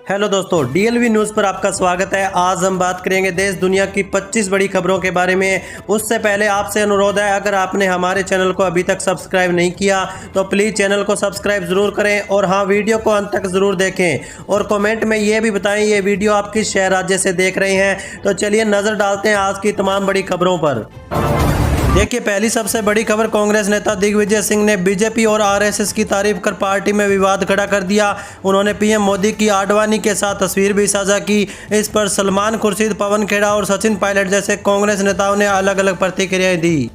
Hello दोस्तों, डीएलवी news पर आपका स्वागत है। आज हम बात करेंगे देश दुनिया की 25 बड़ी खबरों के बारे में। उससे पहले आपसे अनुरोध है, अगर आपने हमारे चैनल को अभी तक सब्सक्राइब नहीं किया तो प्लीज़ चैनल को सब्सक्राइब ज़रूर करें और हाँ, वीडियो को अंत तक ज़रूर देखें और कमेंट में ये भी बताएं ये वीडियो आप किस शहर राज्य से देख रहे हैं। तो चलिए नज़र डालते हैं आज की तमाम बड़ी खबरों पर। देखिए, पहली सबसे बड़ी खबर, कांग्रेस नेता दिग्विजय सिंह ने बीजेपी और आरएसएस की तारीफ कर पार्टी में विवाद खड़ा कर दिया। उन्होंने पीएम मोदी की आडवाणी के साथ तस्वीर भी साझा की। इस पर सलमान खुर्शीद, पवन खेड़ा और सचिन पायलट जैसे कांग्रेस नेताओं ने अलग अलग प्रतिक्रियाएं दी।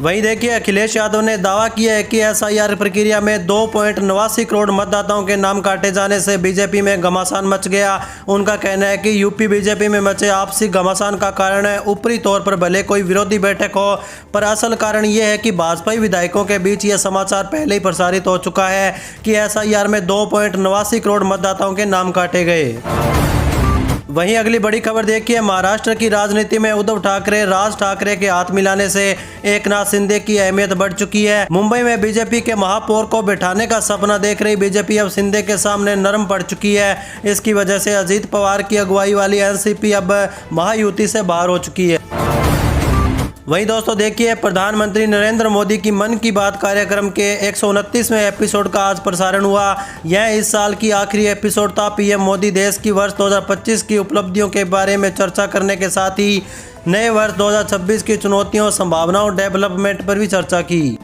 वहीं देखिए, अखिलेश यादव ने दावा किया है कि एसआईआर प्रक्रिया में 2.89 करोड़ मतदाताओं के नाम काटे जाने से बीजेपी में घमासान मच गया। उनका कहना है कि यूपी बीजेपी में मचे आपसी घमासान का कारण है ऊपरी तौर पर भले कोई विरोधी बैठक हो, पर असल कारण यह है कि भाजपाई विधायकों के बीच यह समाचार पहले ही प्रसारित हो चुका है कि एसआईआर में 2.89 करोड़ मतदाताओं के नाम काटे गए। वहीं अगली बड़ी खबर देखिए, महाराष्ट्र की राजनीति में उद्धव ठाकरे, राज ठाकरे के हाथ मिलाने से एकनाथ शिंदे की अहमियत बढ़ चुकी है। मुंबई में बीजेपी के महापौर को बिठाने का सपना देख रही बीजेपी अब शिंदे के सामने नरम पड़ चुकी है। इसकी वजह से अजीत पवार की अगुवाई वाली एनसीपी अब महायुति से बाहर हो चुकी है। वहीं दोस्तों देखिए, प्रधानमंत्री नरेंद्र मोदी की मन की बात कार्यक्रम के 129वें एपिसोड का आज प्रसारण हुआ। यह इस साल की आखिरी एपिसोड था। पीएम मोदी देश की वर्ष 2025 की उपलब्धियों के बारे में चर्चा करने के साथ ही नए वर्ष 2026 की चुनौतियों, संभावनाओं, डेवलपमेंट पर भी चर्चा की।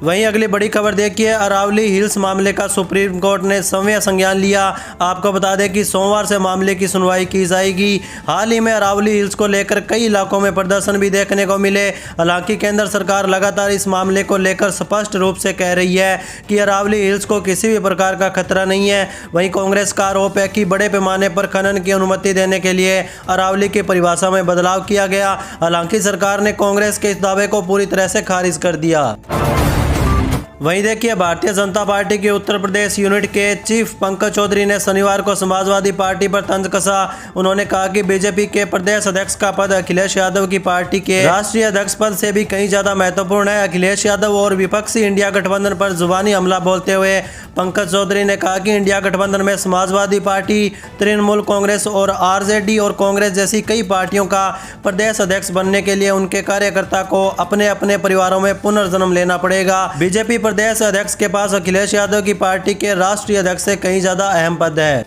वहीं अगली बड़ी खबर देखिए, अरावली हिल्स मामले का सुप्रीम कोर्ट ने संज्ञान संज्ञान लिया। आपको बता दें कि सोमवार से मामले की सुनवाई की जाएगी। हाल ही में अरावली हिल्स को लेकर कई इलाकों में प्रदर्शन भी देखने को मिले। हालांकि केंद्र सरकार लगातार इस मामले को लेकर स्पष्ट रूप से कह रही है कि अरावली हिल्स को किसी भी प्रकार का खतरा नहीं है। वहीं कांग्रेस का आरोप है कि बड़े पैमाने पर खनन की अनुमति देने के लिए अरावली की परिभाषा में बदलाव किया गया। हालांकि सरकार ने कांग्रेस के इस दावे को पूरी तरह से खारिज कर दिया। वहीं देखिए, भारतीय जनता पार्टी के उत्तर प्रदेश यूनिट के चीफ पंकज चौधरी ने शनिवार को समाजवादी पार्टी पर तंज कसा। उन्होंने कहा कि बीजेपी के प्रदेश अध्यक्ष का पद अखिलेश यादव की पार्टी के राष्ट्रीय अध्यक्ष पद से भी कहीं ज्यादा महत्वपूर्ण है। अखिलेश यादव और विपक्षी इंडिया गठबंधन पर जुबानी हमला बोलते हुए पंकज चौधरी ने कहा कि इंडिया गठबंधन में समाजवादी पार्टी, तृणमूल कांग्रेस और आरजेडी और कांग्रेस जैसी कई पार्टियों का प्रदेश अध्यक्ष बनने के लिए उनके कार्यकर्ता को अपने अपने परिवारों में पुनर्जन्म लेना पड़ेगा। बीजेपी प्रदेश अध्यक्ष के पास अखिलेश यादव की पार्टी के राष्ट्रीय अध्यक्ष से कहीं ज्यादा अहम पद है।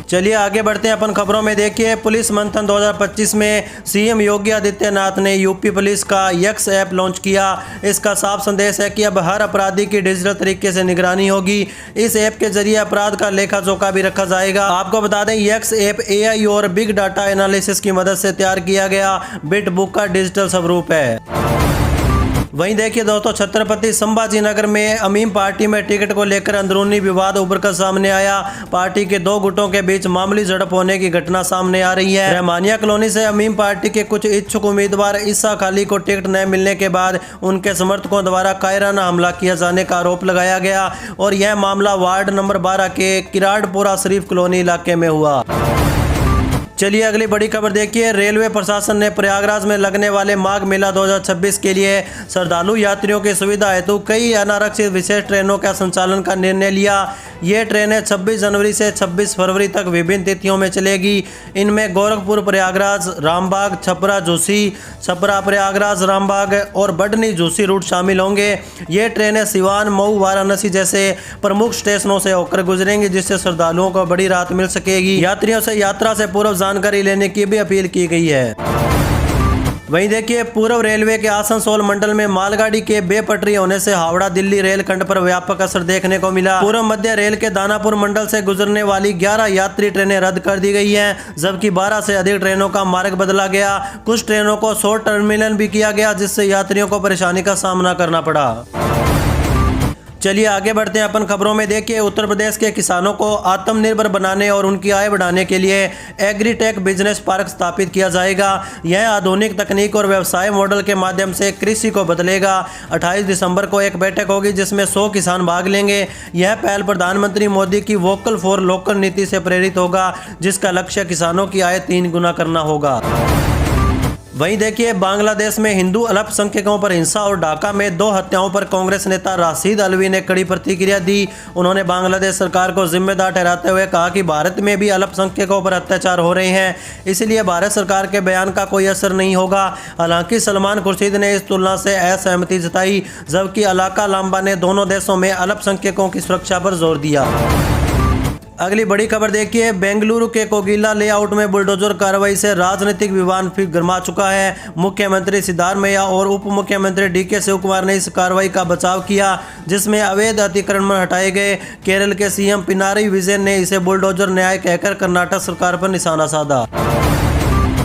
चलिए आगे बढ़ते हैं अपन खबरों में। देखिए, पुलिस मंथन 2025 में सीएम योगी आदित्यनाथ ने यूपी पुलिस का यक्स ऐप लॉन्च किया। इसका साफ संदेश है कि अब हर अपराधी की डिजिटल तरीके से निगरानी होगी। इस ऐप के जरिए अपराध का लेखा जोखा भी रखा जाएगा। आपको बता दें, यक्स ऐप एआई और बिग डाटा एनालिसिस की मदद से तैयार किया गया बिट बुक का डिजिटल स्वरूप है। वहीं देखिए दोस्तों, छत्रपति संभाजीनगर में अमीम पार्टी में टिकट को लेकर अंदरूनी विवाद उभरकर सामने आया। पार्टी के दो गुटों के बीच मामूली झड़प होने की घटना सामने आ रही है। रहमानिया कॉलोनी से अमीम पार्टी के कुछ इच्छुक उम्मीदवार ईसा खाली को टिकट न मिलने के बाद उनके समर्थकों द्वारा कायराना हमला किया जाने का आरोप लगाया गया और यह मामला वार्ड नंबर 12 के किराड़पुरा शरीफ कॉलोनी इलाके में हुआ। चलिए अगली बड़ी खबर देखिए, रेलवे प्रशासन ने प्रयागराज में लगने वाले माघ मेला 2026 के लिए श्रद्धालु यात्रियों की सुविधा हेतु कई अनारक्षित विशेष ट्रेनों का संचालन का निर्णय लिया। ये ट्रेनें 26 जनवरी से 26 फरवरी तक विभिन्न तिथियों में चलेगी। इनमें गोरखपुर प्रयागराज, रामबाग, छपरा झूसी, छपरा प्रयागराज, रामबाग और बढ़नी झूसी रूट शामिल होंगे। ये ट्रेनें सिवान, मऊ, वाराणसी जैसे प्रमुख स्टेशनों से होकर गुजरेंगी, जिससे श्रद्धालुओं को बड़ी राहत मिल सकेगी। यात्रियों से यात्रा से पूर्व जानकारी लेने की भी अपील की गई है। वहीं देखिए, पूर्व रेलवे के आसनसोल मंडल में मालगाड़ी के बेपटरी होने से हावड़ा दिल्ली रेलखंड पर व्यापक असर देखने को मिला। पूर्व मध्य रेल के दानापुर मंडल से गुजरने वाली 11 यात्री ट्रेनें रद्द कर दी गई हैं, जबकि 12 से अधिक ट्रेनों का मार्ग बदला गया। कुछ ट्रेनों को शॉर्ट टर्मिनल भी किया गया, जिससे यात्रियों को परेशानी का सामना करना पड़ा। चलिए आगे बढ़ते हैं अपन खबरों में। देखिए, उत्तर प्रदेश के किसानों को आत्मनिर्भर बनाने और उनकी आय बढ़ाने के लिए एग्रीटेक बिजनेस पार्क स्थापित किया जाएगा। यह आधुनिक तकनीक और व्यवसाय मॉडल के माध्यम से कृषि को बदलेगा। 28 दिसंबर को एक बैठक होगी जिसमें 100 किसान भाग लेंगे। यह पहल प्रधानमंत्री मोदी की वोकल फॉर लोकल नीति से प्रेरित होगा, जिसका लक्ष्य किसानों की आय 3 गुना करना होगा। वहीं देखिए बांग्लादेश में हिंदू अल्पसंख्यकों पर हिंसा और ढाका में 2 हत्याओं पर कांग्रेस नेता राशिद अलवी ने कड़ी प्रतिक्रिया दी। उन्होंने बांग्लादेश सरकार को जिम्मेदार ठहराते हुए कहा कि भारत में भी अल्पसंख्यकों पर अत्याचार हो रहे हैं, इसलिए भारत सरकार के बयान का कोई असर नहीं होगा। हालांकि सलमान खुर्शीद ने इस तुलना से असहमति जताई, जबकि अलाका लांबा ने दोनों देशों में अल्पसंख्यकों की सुरक्षा पर जोर दिया। अगली बड़ी खबर देखिए, बेंगलुरु के कोगिला लेआउट में बुलडोजर कार्रवाई से राजनीतिक विवाद फिर गर्मा चुका है। मुख्यमंत्री सिद्धारमैया और उप मुख्यमंत्री डीके शिवकुमार ने इस कार्रवाई का बचाव किया, जिसमें अवैध अतिक्रमण हटाए गए। केरल के सीएम पिनाराई विजयन ने इसे बुलडोजर न्याय कहकर कर्नाटक सरकार पर निशाना साधा।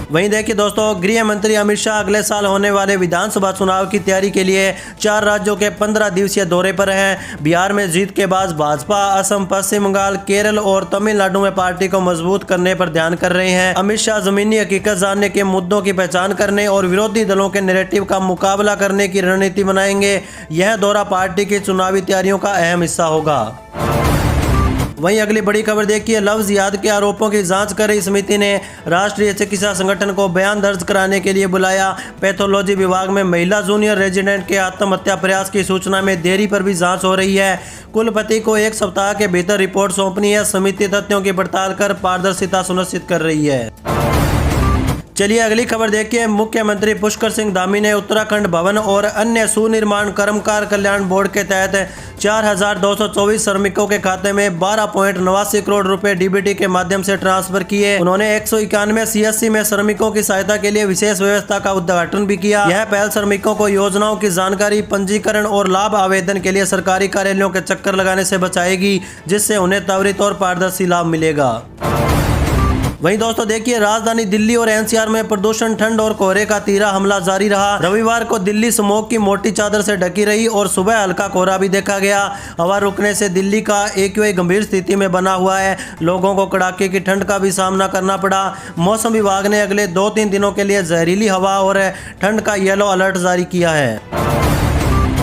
वहीं देखिए दोस्तों, गृह मंत्री अमित शाह अगले साल होने वाले विधानसभा चुनाव की तैयारी के लिए 4 राज्यों के 15 दिवसीय दौरे पर हैं। बिहार में जीत के बाद भाजपा असम, पश्चिम बंगाल, केरल और तमिलनाडु में पार्टी को मजबूत करने पर ध्यान कर रहे हैं। अमित शाह जमीनी हकीकत जानने के मुद्दों की पहचान करने और विरोधी दलों के नैरेटिव का मुकाबला करने की रणनीति बनाएंगे। यह दौरा पार्टी की चुनावी तैयारियों का अहम हिस्सा होगा। वहीं अगली बड़ी खबर देखिए, लव जिहाद के आरोपों की जांच कर रही समिति ने राष्ट्रीय चिकित्सा संगठन को बयान दर्ज कराने के लिए बुलाया। पैथोलॉजी विभाग में महिला जूनियर रेजिडेंट के आत्महत्या प्रयास की सूचना में देरी पर भी जांच हो रही है। कुलपति को 1 सप्ताह के भीतर रिपोर्ट सौंपनी है। समिति तथ्यों की पड़ताल कर पारदर्शिता सुनिश्चित कर रही है। चलिए अगली खबर देखिए, मुख्यमंत्री पुष्कर सिंह धामी ने उत्तराखंड भवन और अन्य सुनिर्माण कर्मकार कल्याण बोर्ड के तहत 4,224 श्रमिकों के खाते में 12.89 करोड़ रुपए डीबीटी के माध्यम से ट्रांसफर किए। उन्होंने 191 सीएससी में श्रमिकों की सहायता के लिए विशेष व्यवस्था का उद्घाटन भी किया। यह पहल श्रमिकों को योजनाओं की जानकारी, पंजीकरण और लाभ आवेदन के लिए सरकारी कार्यालयों के चक्कर लगाने से बचाएगी, जिससे उन्हें त्वरित और पारदर्शी लाभ मिलेगा। वहीं दोस्तों देखिए, राजधानी दिल्ली और एनसीआर में प्रदूषण, ठंड और कोहरे का तीव्र हमला जारी रहा। रविवार को दिल्ली स्मोक की मोटी चादर से ढकी रही और सुबह हल्का कोहरा भी देखा गया। हवा रुकने से दिल्ली का एक्यूआई गंभीर स्थिति में बना हुआ है। लोगों को कड़ाके की ठंड का भी सामना करना पड़ा। मौसम विभाग ने अगले 2-3 दिनों के लिए जहरीली हवा और ठंड का येलो अलर्ट जारी किया है।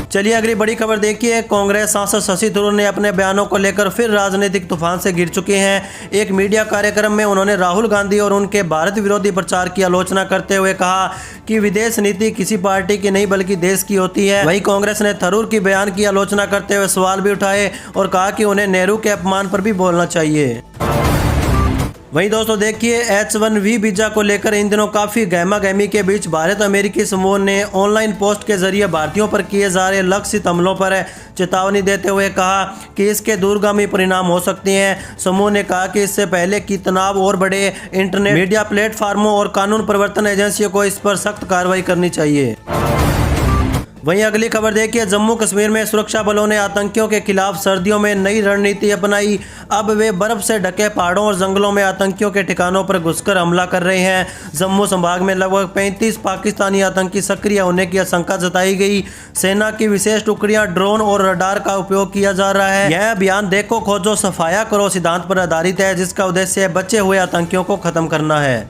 चलिए अगली बड़ी खबर देखिए, कांग्रेस सांसद शशि थरूर ने अपने बयानों को लेकर फिर राजनीतिक तूफान से घिर चुके हैं। एक मीडिया कार्यक्रम में उन्होंने राहुल गांधी और उनके भारत विरोधी प्रचार की आलोचना करते हुए कहा कि विदेश नीति किसी पार्टी की नहीं बल्कि देश की होती है। वहीं कांग्रेस ने थरूर की बयान की आलोचना करते हुए सवाल भी उठाए और कहा कि उन्हें नेहरू के अपमान पर भी बोलना चाहिए। वहीं दोस्तों देखिए, H1B वीजा को लेकर इन दिनों काफी गहमा गहमी के बीच भारत अमेरिकी समूह ने ऑनलाइन पोस्ट के जरिए भारतीयों पर किए जा रहे लक्षित हमलों पर चेतावनी देते हुए कहा कि इसके दूरगामी परिणाम हो सकते हैं। समूह ने कहा कि इससे पहले कि तनाव और बढ़े, इंटरनेट मीडिया प्लेटफार्मों और कानून प्रवर्तन एजेंसियों को इस पर सख्त कार्रवाई करनी चाहिए। वहीं अगली खबर देखिए, जम्मू कश्मीर में सुरक्षा बलों ने आतंकियों के खिलाफ सर्दियों में नई रणनीति अपनाई। अब वे बर्फ से ढके पहाड़ों और जंगलों में आतंकियों के ठिकानों पर घुसकर हमला कर रहे हैं। जम्मू संभाग में लगभग 35 पाकिस्तानी आतंकी सक्रिय होने की आशंका जताई गई। सेना की विशेष टुकड़ियां, ड्रोन और रडार का उपयोग किया जा रहा है। यह अभियान देखो खोजो सफाया करो सिद्धांत पर आधारित है, जिसका उद्देश्य बचे हुए आतंकियों को खत्म करना है।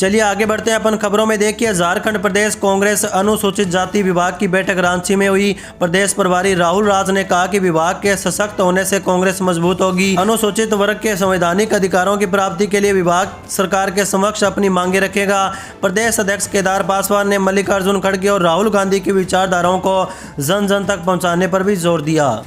चलिए आगे बढ़ते हैं अपन खबरों में। देखिए, झारखंड प्रदेश कांग्रेस अनुसूचित जाति विभाग की बैठक रांची में हुई। प्रदेश प्रभारी राहुल राज ने कहा कि विभाग के सशक्त होने से कांग्रेस मजबूत होगी। अनुसूचित वर्ग के संवैधानिक अधिकारों की प्राप्ति के लिए विभाग सरकार के समक्ष अपनी मांगे रखेगा। प्रदेश अध्यक्ष केदार पासवान ने मल्लिकार्जुन खड़गे और राहुल गांधी की विचारधाराओं को जन जन तक पहुँचाने पर भी जोर दिया।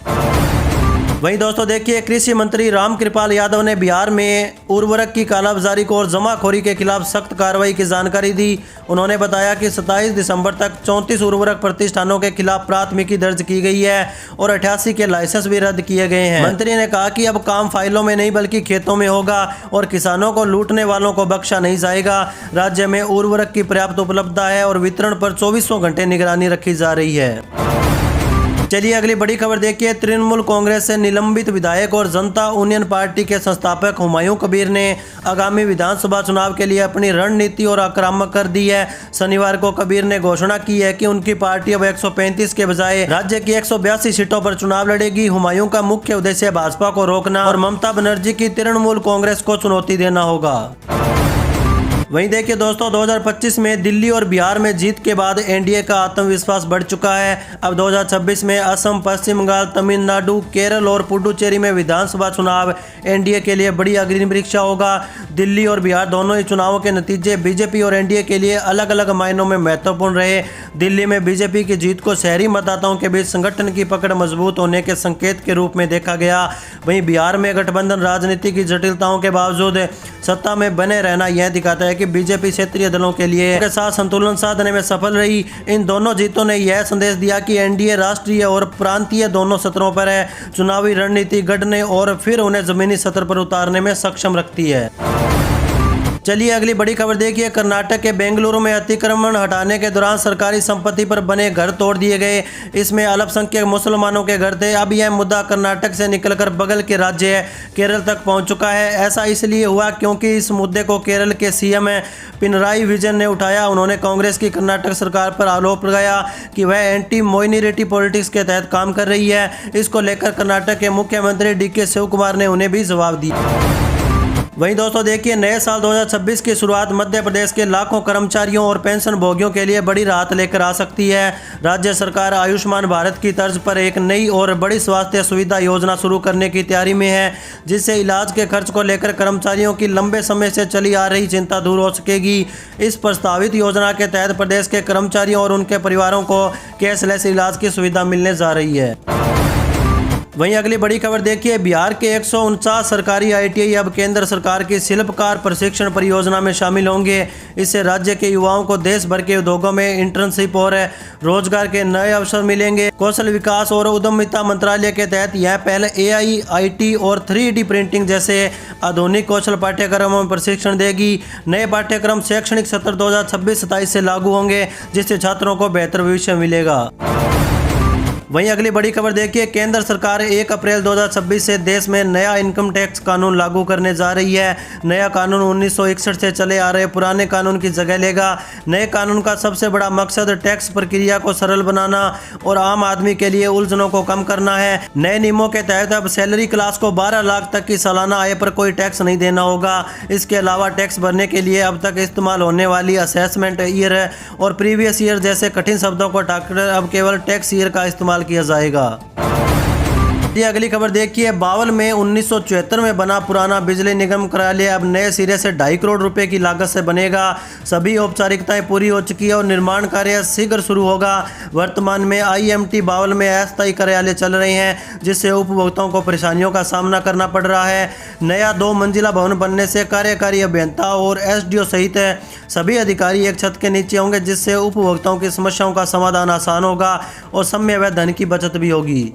वहीं दोस्तों देखिए, कृषि मंत्री रामकृपाल यादव ने बिहार में उर्वरक की कालाबाजारी को और जमाखोरी के खिलाफ सख्त कार्रवाई की जानकारी दी। उन्होंने बताया कि 27 दिसंबर तक 34 उर्वरक प्रतिष्ठानों के खिलाफ प्राथमिकी दर्ज की गई है और 88 के लाइसेंस भी रद्द किए गए हैं। मंत्री ने कहा कि अब काम फाइलों में नहीं बल्कि खेतों में होगा और किसानों को लूटने वालों को बख्शा नहीं जाएगा। राज्य में उर्वरक की पर्याप्त उपलब्धता है और वितरण पर 24 घंटे निगरानी रखी जा रही है। चलिए अगली बड़ी खबर देखिए, तृणमूल कांग्रेस से निलंबित विधायक और जनता यूनियन पार्टी के संस्थापक हुमायूं कबीर ने आगामी विधानसभा चुनाव के लिए अपनी रणनीति और आक्रामक कर दी है। शनिवार को कबीर ने घोषणा की है कि उनकी पार्टी अब 135 के बजाय राज्य की 182 सीटों पर चुनाव लड़ेगी। हुमायूं का मुख्य उद्देश्य भाजपा को रोकना और ममता बनर्जी की तृणमूल कांग्रेस को चुनौती देना होगा। वहीं देखिए दोस्तों, 2025 में दिल्ली और बिहार में जीत के बाद एनडीए का आत्मविश्वास बढ़ चुका है। अब 2026 में असम, पश्चिम बंगाल, तमिलनाडु, केरल और पुडुचेरी में विधानसभा चुनाव एनडीए के लिए बड़ी अग्नि परीक्षा होगा। दिल्ली और बिहार दोनों ही चुनावों के नतीजे बीजेपी और एनडीए के लिए अलग अलग मायनों में महत्वपूर्ण रहे। दिल्ली में बीजेपी की जीत को शहरी मतदाताओं के बीच संगठन की पकड़ मजबूत होने के संकेत के रूप में देखा गया। वहीं बिहार में गठबंधन राजनीति की जटिलताओं के बावजूद सत्ता में बने रहना यह दिखाता है कि बीजेपी क्षेत्रीय दलों के लिए के साथ संतुलन साधने में सफल रही। इन दोनों जीतों ने यह संदेश दिया कि एनडीए राष्ट्रीय और प्रांतीय दोनों सत्रों पर है चुनावी रणनीति गढ़ने और फिर उन्हें जमीनी सतर पर उतारने में सक्षम रखती है। चलिए अगली बड़ी खबर देखिए। कर्नाटक के बेंगलुरु में अतिक्रमण हटाने के दौरान सरकारी संपत्ति पर बने घर तोड़ दिए गए। इसमें अल्पसंख्यक मुसलमानों के घर थे। अब यह मुद्दा कर्नाटक से निकलकर बगल के राज्य केरल तक पहुंच चुका है। ऐसा इसलिए हुआ क्योंकि इस मुद्दे को केरल के सीएम पिनराई विजयन ने उठाया। उन्होंने कांग्रेस की कर्नाटक सरकार पर आरोप लगाया कि वह एंटी माइनॉरिटी पॉलिटिक्स के तहत काम कर रही है। इसको लेकर कर्नाटक के मुख्यमंत्री डीके शिवकुमार ने उन्हें भी जवाब दिया। वहीं दोस्तों देखिए, नए साल 2026 की शुरुआत मध्य प्रदेश के लाखों कर्मचारियों और पेंशन भोगियों के लिए बड़ी राहत लेकर आ सकती है। राज्य सरकार आयुष्मान भारत की तर्ज पर एक नई और बड़ी स्वास्थ्य सुविधा योजना शुरू करने की तैयारी में है, जिससे इलाज के खर्च को लेकर कर्मचारियों की लंबे समय से चली आ रही चिंता दूर हो सकेगी। इस प्रस्तावित योजना के तहत प्रदेश के कर्मचारियों और उनके परिवारों को कैशलेस इलाज की सुविधा मिलने जा रही है। वहीं अगली बड़ी खबर देखिए, बिहार के 149 सरकारी आईटीआई अब केंद्र सरकार की शिल्पकार प्रशिक्षण परियोजना में शामिल होंगे। इससे राज्य के युवाओं को देश भर के उद्योगों में इंटर्नशिप और रोजगार के नए अवसर मिलेंगे। कौशल विकास और उद्यमिता मंत्रालय के तहत यह पहले एआई, आईटी और 3D प्रिंटिंग जैसे आधुनिक कौशल पाठ्यक्रमों में प्रशिक्षण देगी। नए पाठ्यक्रम शैक्षणिक सत्र 2026-27 से लागू होंगे, जिससे छात्रों को बेहतर भविष्य मिलेगा। वहीं अगली बड़ी खबर देखिए, केंद्र सरकार 1 अप्रैल 2026 से देश में नया इनकम टैक्स कानून लागू करने जा रही है। नया कानून 1961 से चले आ रहे पुराने कानून की जगह लेगा। नए कानून का सबसे बड़ा मकसद टैक्स प्रक्रिया को सरल बनाना और आम आदमी के लिए उलझनों को कम करना है। नए नियमों के तहत अब सैलरी क्लास को 12 लाख तक की सालाना आय पर कोई टैक्स नहीं देना होगा। इसके अलावा टैक्स भरने के लिए अब तक इस्तेमाल होने वाली असेसमेंट ईयर और प्रीवियस ईयर जैसे कठिन शब्दों को हटाकर अब केवल टैक्स ईयर का इस्तेमाल किया जाएगा। ये अगली खबर देखिए, बावल में 1974 में बना पुराना बिजली निगम कार्यालय अब नए सिरे से 2.5 करोड़ रुपए की लागत से बनेगा। सभी औपचारिकताएं पूरी हो चुकी है और निर्माण कार्य शीघ्र शुरू होगा। वर्तमान में आईएमटी बावल में अस्थायी कार्यालय चल रहे हैं, जिससे उपभोक्ताओं को परेशानियों का सामना करना पड़ रहा है। नया 2 मंजिला भवन बनने से कार्यकारी अभियंता और एसडीओ सहित सभी अधिकारी एक छत के नीचे होंगे, जिससे उपभोक्ताओं की समस्याओं का समाधान आसान होगा और समय व धन की बचत भी होगी।